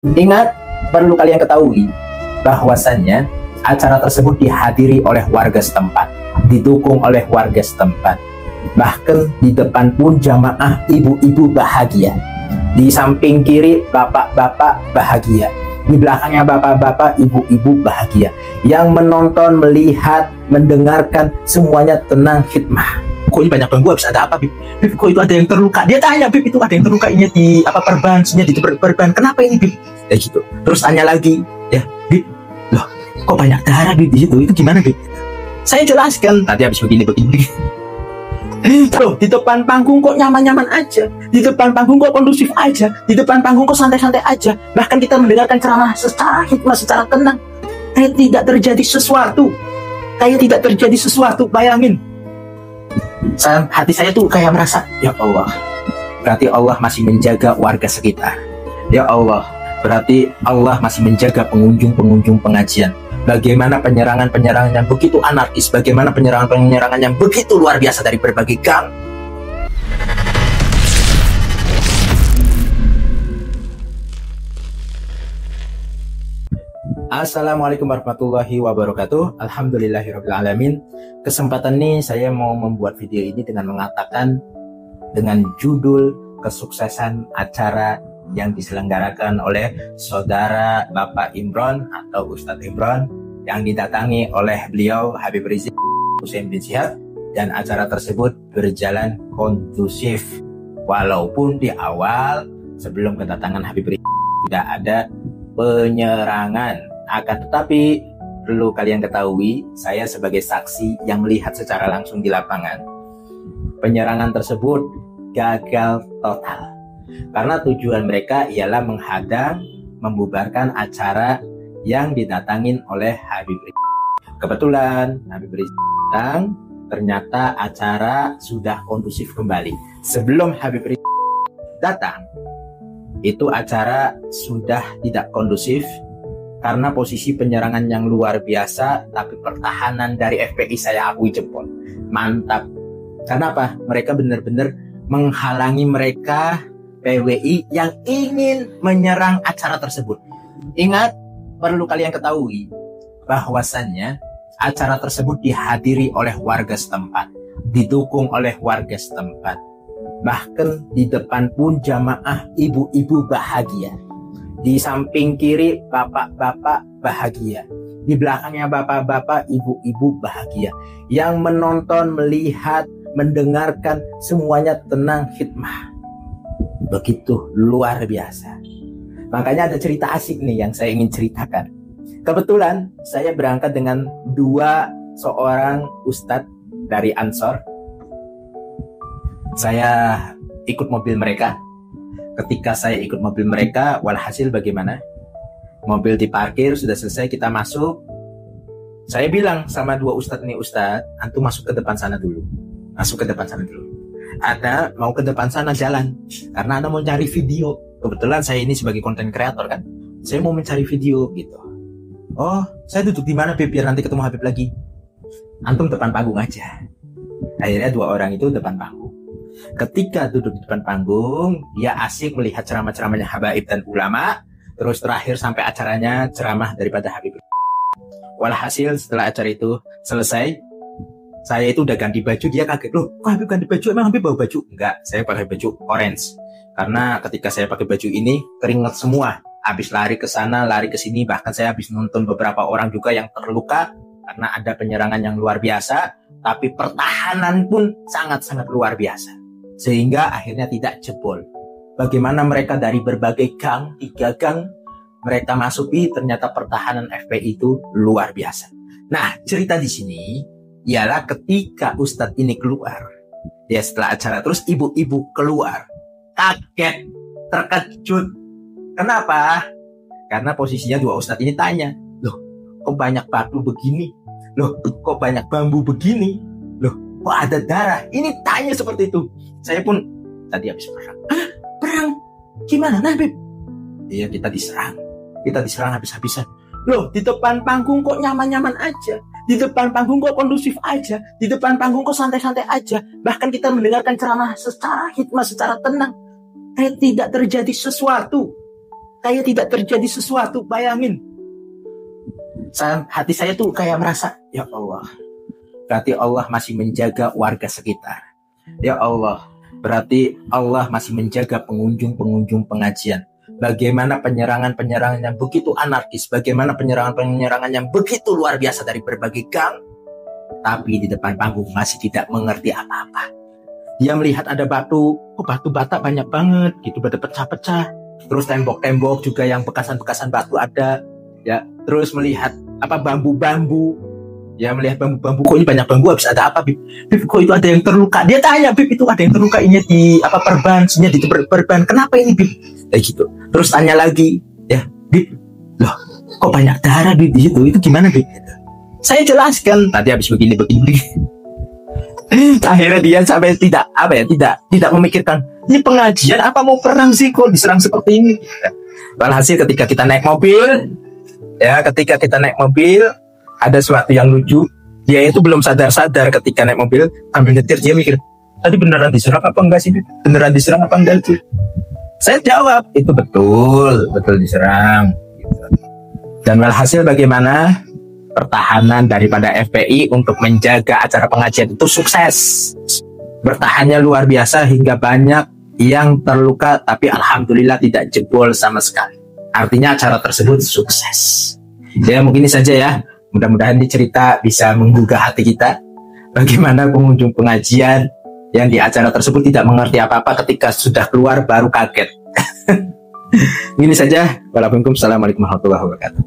Ingat, perlu kalian ketahui bahwasannya acara tersebut dihadiri oleh warga setempat, didukung oleh warga setempat. Bahkan di depan pun jamaah ibu-ibu bahagia. Di samping kiri bapak-bapak bahagia. Di belakangnya bapak-bapak, ibu-ibu bahagia. Yang menonton, melihat, mendengarkan semuanya tenang, khidmah. Kok ini banyak ganggu, habis ada apa, Bib? Bib, kok itu ada yang terluka? Dia tanya, Bib, itu ada yang terluka ini di apa perban, di perban. Kenapa ini, Bib? Ya gitu. Terus tanya lagi, ya, Bib, loh, kok banyak darah, Bib, di situ? Itu gimana, Bib? Saya jelaskan, tadi habis begini. Loh, di depan panggung kok nyaman-nyaman aja, di depan panggung kok kondusif aja, di depan panggung kok santai-santai aja. Bahkan kita mendengarkan ceramah secara hikmah, secara tenang. Kayak tidak terjadi sesuatu. Bayangin, hati saya tuh kayak merasa, ya Allah, berarti Allah masih menjaga warga sekitar. Ya Allah, berarti Allah masih menjaga pengunjung pengajian. Bagaimana penyerangan yang begitu anarkis, bagaimana penyerangan yang begitu luar biasa dari berbagai gang. Assalamualaikum warahmatullahi wabarakatuh. Alhamdulillahirrabbilalamin. Kesempatan ini saya mau membuat video ini dengan mengatakan, dengan judul kesuksesan acara yang diselenggarakan oleh saudara Bapak Imron atau Ustadz Imron, yang didatangi oleh beliau Habib Rizik Hussein bin Syihab, dan acara tersebut berjalan kondusif. Walaupun di awal sebelum kedatangan Habib Rizik tidak ada penyerangan, akan tetapi perlu kalian ketahui, saya sebagai saksi yang melihat secara langsung di lapangan, penyerangan tersebut gagal total. Karena tujuan mereka ialah menghadang, membubarkan acara yang didatangin oleh Habib Rizik. Kebetulan Habib Rizik datang, ternyata acara sudah kondusif kembali. Sebelum Habib Rizik datang, itu acara sudah tidak kondusif karena posisi penyerangan yang luar biasa, tapi pertahanan dari FPI saya akui jempol. Mantap. Kenapa? Mereka benar-benar menghalangi mereka PWI yang ingin menyerang acara tersebut. Ingat, perlu kalian ketahui bahwasannya acara tersebut dihadiri oleh warga setempat, didukung oleh warga setempat. Bahkan di depan pun jamaah ibu-ibu bahagia. Di samping kiri bapak-bapak bahagia. Di belakangnya bapak-bapak, ibu-ibu bahagia. Yang menonton, melihat, mendengarkan semuanya tenang, khidmah. Begitu luar biasa. Makanya ada cerita asik nih yang saya ingin ceritakan. Kebetulan saya berangkat dengan seorang ustadz dari Ansor. Saya ikut mobil mereka. Ketika saya ikut mobil mereka, walhasil bagaimana? Mobil diparkir, sudah selesai, kita masuk. Saya bilang sama dua ustadz nih, Ustadz, antum masuk ke depan sana dulu. Ada mau ke depan sana jalan, karena Anda mau cari video. Kebetulan saya ini sebagai konten kreator kan, saya mau mencari video gitu. Oh, saya duduk di mana, Bib, biar nanti ketemu Habib lagi. Antum depan panggung aja. Akhirnya dua orang itu depan panggung. Ketika duduk di depan panggung, dia asik melihat ceramah-ceramahnya habaib dan ulama. Terus terakhir sampai acaranya ceramah daripada Habib. Walhasil setelah acara itu selesai, saya itu udah ganti baju, dia kaget, loh kok Habib ganti baju, emang Habib bawa baju? Enggak, saya pakai baju orange. Karena ketika saya pakai baju ini, keringat semua. Habis lari ke sana, lari ke sini, bahkan saya habis nonton beberapa orang juga yang terluka karena ada penyerangan yang luar biasa, tapi pertahanan pun sangat-sangat luar biasa. Sehingga akhirnya tidak jebol. Bagaimana mereka dari berbagai gang, 3 gang, mereka masuki, ternyata pertahanan FPI itu luar biasa. Nah, cerita di sini ialah ketika Ustadz ini keluar, ya setelah acara, terus ibu-ibu keluar, kaget, terkejut. Kenapa? Karena posisinya dua Ustadz ini tanya, loh kok banyak batu begini? Loh kok banyak bambu begini? Loh kok ada darah? Ini tanya seperti itu. Saya pun tadi habis perang. Perang? Gimana, Habib? Iya, kita diserang habis-habisan. Loh, di depan panggung kok nyaman-nyaman aja, di depan panggung kok kondusif aja, di depan panggung kok santai-santai aja. Bahkan kita mendengarkan ceramah secara hikmah, secara tenang. Kayak tidak terjadi sesuatu. kayak tidak terjadi sesuatu. Bayangin, hati saya tuh kayak merasa, ya Allah, berarti Allah masih menjaga warga sekitar. Ya Allah, berarti Allah masih menjaga pengunjung-pengunjung pengajian. Bagaimana penyerangan-penyerangan yang begitu anarkis, bagaimana penyerangan-penyerangan yang begitu luar biasa dari berbagai gang, tapi di depan panggung masih tidak mengerti apa-apa. Dia melihat ada batu, batu bata banyak banget, gitu, berpecah-pecah. Terus tembok-tembok juga yang bekasan-bekasan batu ada, ya. Terus melihat bambu-bambu, ya, melihat bambu-bambu, kok ini banyak bambu, habis ada apa, Bib? Bib, kok itu ada yang terluka? Dia tanya, Bib, itu ada yang terluka ini di perban, di perban, kenapa ini, Bib? Kayak gitu. Terus tanya lagi, ya, Bib, loh, kok banyak darah, Bib, di situ? Itu gimana, Bib? Saya jelaskan, tadi habis begini. Akhirnya dia sampai tidak memikirkan, ini pengajian apa mau perang sih, kok diserang seperti ini? Walhasil ketika kita naik mobil, ada sesuatu yang lucu. Dia itu belum sadar ketika naik mobil ambil nyetir, dia mikir, tadi beneran diserang apa enggak sih? Beneran diserang apa enggak sih? Saya jawab, itu betul diserang. Dan walhasil bagaimana pertahanan daripada FPI untuk menjaga acara pengajian itu sukses. Bertahannya luar biasa hingga banyak yang terluka, tapi alhamdulillah tidak jebol sama sekali. Artinya acara tersebut sukses. Ya, mungkin ini saja ya. Mudah-mudahan ini cerita bisa menggugah hati kita. Bagaimana pengunjung pengajian yang di acara tersebut tidak mengerti apa-apa, ketika sudah keluar baru kaget. Ini saja. Waalaikumsalam warahmatullahi wabarakatuh.